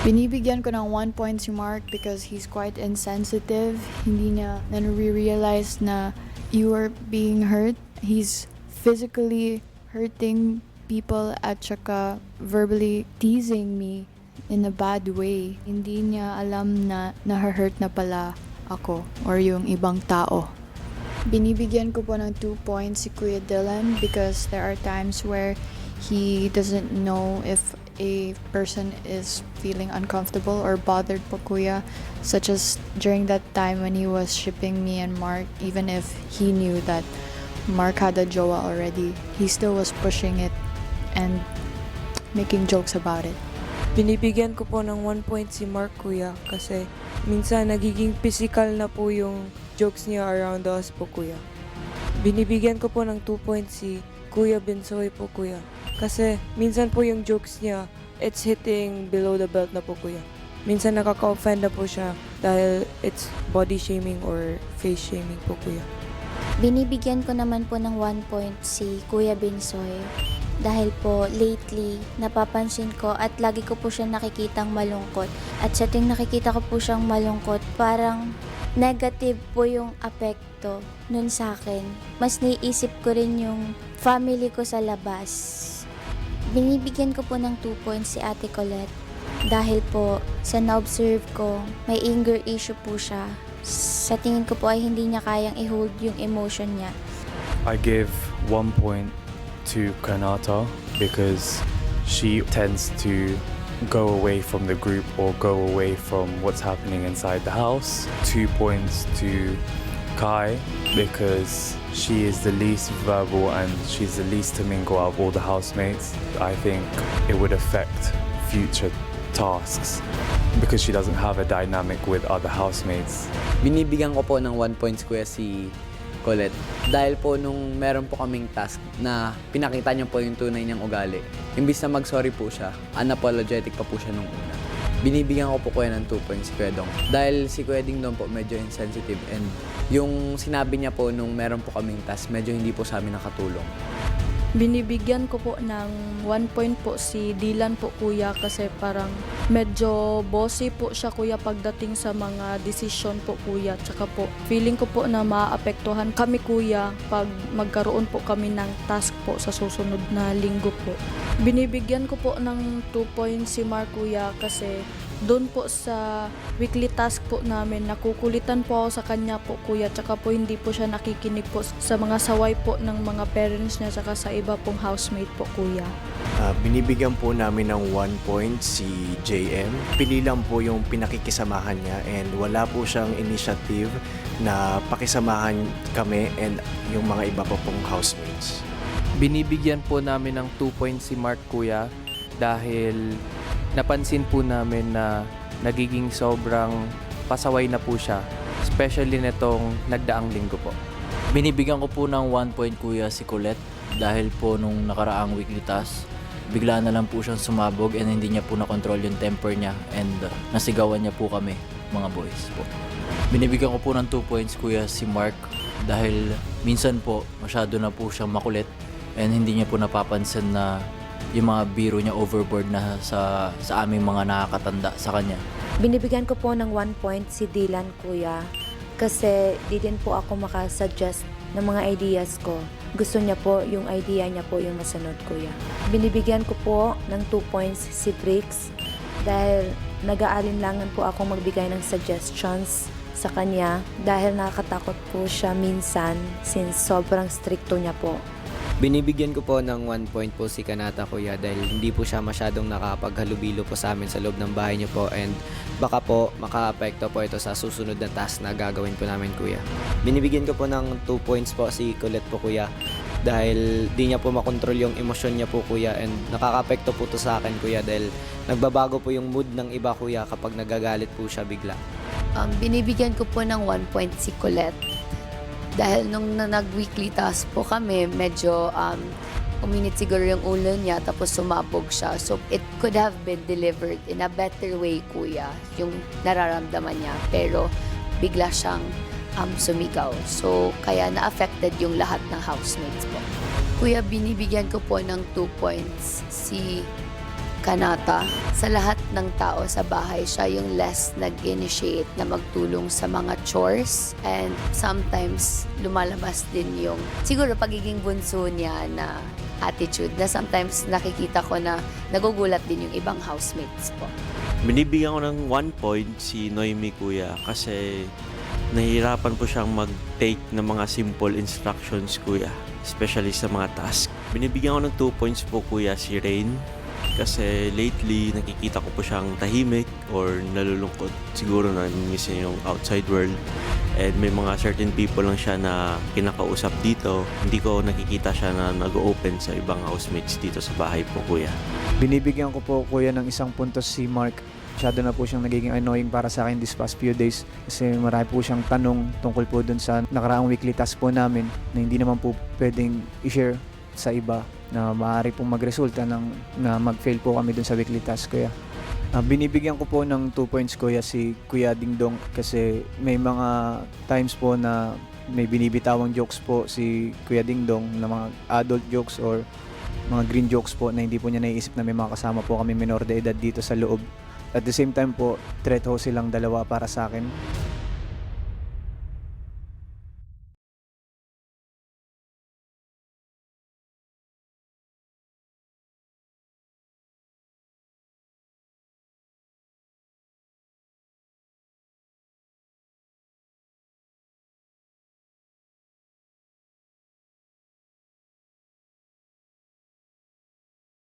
Binibigyan ko ng 1 point si Mark because he's quite insensitive. Hindi niya na-realize na you are being hurt. He's physically hurting people at saka verbally teasing me in a bad way. Hindi niya alam na na-hurt na pala ako or yung ibang tao. Binibigyan ko po ng 2 points si Kuya Dylan because there are times where he doesn't know if a person is feeling uncomfortable or bothered po kuya, such as during that time when he was shipping me and Mark, even if he knew that Mark had a jowa already, he still was pushing it and making jokes about it. Binibigyan ko po ng 1 point si Mark kuya kasi minsan nagiging physical na po yung jokes niya around us po kuya. Binibigyan ko po ng 2 points si Kuya Binsoy po kuya kasi minsan po yung jokes niya it's hitting below the belt na po kuya. Minsan nakaka-offend na po siya dahil it's body shaming or face shaming po kuya. Binibigyan ko naman po ng 1 point si Kuya Binsoy dahil po lately napapansin ko at lagi ko po siya nakikitang malungkot at sa tuwing nakikita ko po siyang malungkot parang negative po yung apekto nun sa akin. Mas naiisip ko rin yung family ko sa labas. Binibigyan ko po ng 2 points si Ate Colette dahil po sa na-observe ko may anger issue po siya. Sa tingin ko po ay hindi niya kayang i-hold yung emotion niya. I give 1 point to Kanata because she tends to go away from the group or go away from what's happening inside the house. 2 points to Kai because she is the least verbal and she's the least to mingle out of all the housemates. I think it would affect future tasks because she doesn't have a dynamic with other housemates. Binibigyan ko po ng 1 points kuya si Colette. Dahil po nung meron po kaming task na pinakita niya po yung tunay niyang ugali. Imbis na mag-sorry po siya, unapologetic pa po siya nung una. Binibigyan ko po kuya ng 2 points si Kuya Dong. Dahil si Kuya Ding Dong po medyo insensitive and yung sinabi niya po nung meron po kaming task, medyo hindi po sa amin nakatulong. Binibigyan ko po ng 1 point po si Dylan po kuya kasi parang medyo bossy po siya kuya pagdating sa mga decision po kuya. Tsaka po feeling ko po na maapektuhan kami kuya pag magkaroon po kami ng task po sa susunod na linggo po. Binibigyan ko po ng 2 points si Mark kuya kasi doon po sa weekly task po namin, nakukulitan po ako sa kanya po kuya, tsaka po hindi po siya nakikinig po sa mga saway po ng mga parents niya, tsaka sa iba pong housemate po kuya. Binibigyan po namin ng 1 point si JM. Pili lang po yung pinakikisamahan niya and wala po siyang initiative na pakisamahan kami and yung mga iba pa pong housemates. Binibigyan po namin ng 2 points si Mark kuya dahil napansin po namin na nagiging sobrang pasaway na po siya, especially nitong nagdaang linggo po. Binibigyan ko po ng 1 point kuya si Colette dahil po nung nakaraang weekly task, bigla na lang po siyang sumabog and hindi niya po na-control yung temper niya and nasigawan niya po kami, mga boys po. Binibigyan ko po ng 2 points kuya si Mark dahil minsan po masyado na po siyang makulit and hindi niya po napapansin na yung mga biro niya overboard na sa aming mga nakakatanda sa kanya. Binibigyan ko po ng 1 point si Dylan kuya kasi di din po ako makasuggest ng mga ideas ko. Gusto niya po yung idea niya po yung masunod kuya. Binibigyan ko po ng 2 points si Briggs dahil nag-aalinlangan po ako magbigay ng suggestions sa kanya dahil nakakatakot po siya minsan since sobrang stricto niya po. Binibigyan ko po ng 1 point po si Kanata kuya dahil hindi po siya masyadong nakapaghalubilo po sa amin sa loob ng bahay niyo po and baka po maka-apekto po ito sa susunod na task na gagawin po namin kuya. Binibigyan ko po ng 2 points po si Colette po kuya dahil di niya po makontrol yung emosyon niya po kuya and nakaka-apekto po to sa akin kuya dahil nagbabago po yung mood ng iba kuya kapag nagagalit po siya bigla. Binibigyan ko po ng 1 point si Colette. Dahil nung nag-weekly task po kami, medyo uminit siguro yung ulo niya tapos sumabog siya. So it could have been delivered in a better way, kuya, yung nararamdaman niya. Pero bigla siyang sumigaw. So kaya na-affected yung lahat ng housemates po. Kuya, binibigyan ko po ng 2 points si Kanata. Sa lahat ng tao sa bahay, siya yung less nag-initiate na magtulong sa mga chores, and sometimes lumalabas din yung siguro pagiging bunso niya na attitude na sometimes nakikita ko na nagugulat din yung ibang housemates ko. Binibigyan ko ng 1 point si Noemi kuya kasi nahihirapan po siyang mag-take ng mga simple instructions kuya, especially sa mga task. Binibigyan ko ng 2 points po kuya si Rain kasi lately nakikita ko po siyang tahimik or nalulungkot. Siguro na miss niya yung outside world. And may mga certain people lang siya na kinakausap dito. Hindi ko nakikita siya na nag-open sa ibang housemates dito sa bahay po kuya. Binibigyan ko po kuya ng 1 puntos si Mark. Masyado na po siyang nagiging annoying para sa akin this past few days kasi marami po siyang tanong tungkol po dun sa nakaraang weekly task po namin na hindi naman po pwedeng i-share sa iba na maaari pong magresulta na mag-fail po kami dun sa weekly task kuya. Binibigyan ko po ng 2 points kuya si Kuya Dingdong kasi may mga times po na may binibitawang jokes po si Kuya Dingdong na mga adult jokes or mga green jokes po na hindi po niya naiisip na may mga kasama po kami minor de edad dito sa loob. At the same time po, threat ho silang dalawa para sa akin.